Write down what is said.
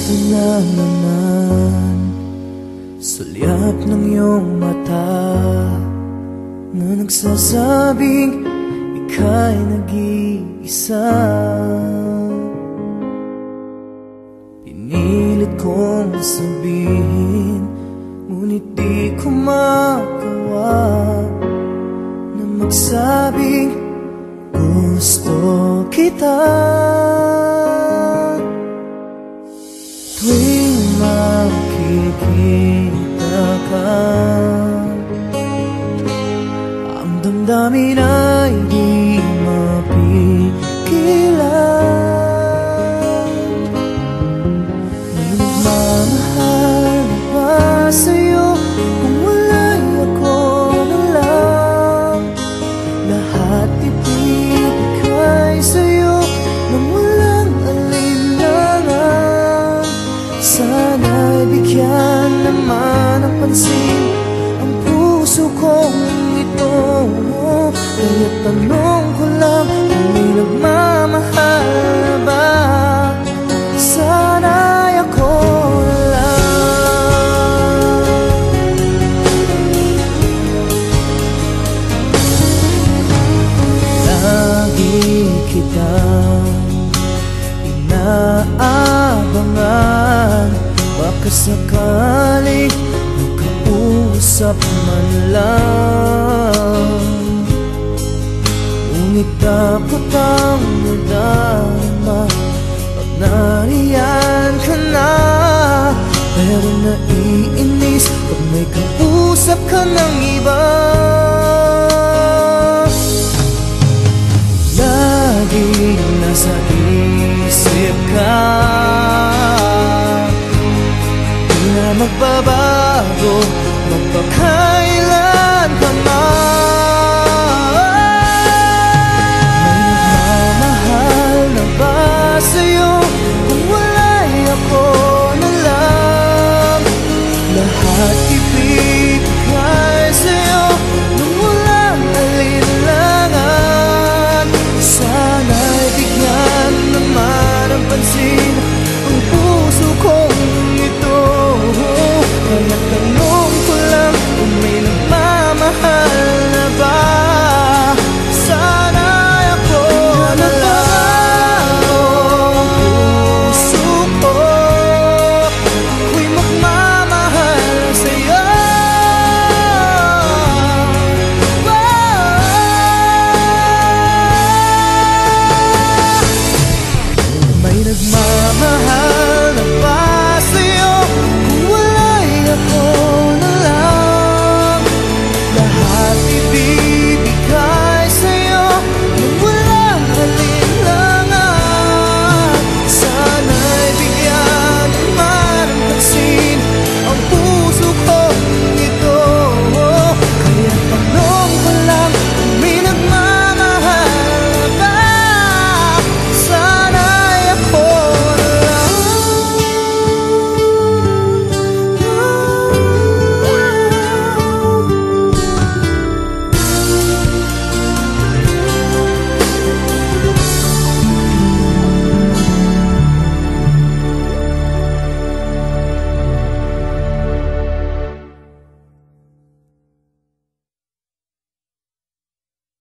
Ito na naman, sulyap ng iyong mata na nagsasabing ika'y nag-iisa. Pinilit kong sabihin, ngunit di ko magawa na magsabing gusto kita. Tuwing makikita ka, ang damdamin ay di mapigilan. May nagmamahal na ba sa'yo kung wala'y ako na lang? Lahat ibigay sa'yo nang walang alinlangan. Sana'y bigyan naman ng pansin ang puso kong ito. Kaya tanong ko lang kung may nagmamahal ba? Sana'y ako lang. Lagi kitang inaabangan, baka sakaling makausap man lang. Ngunit takot ang nadaan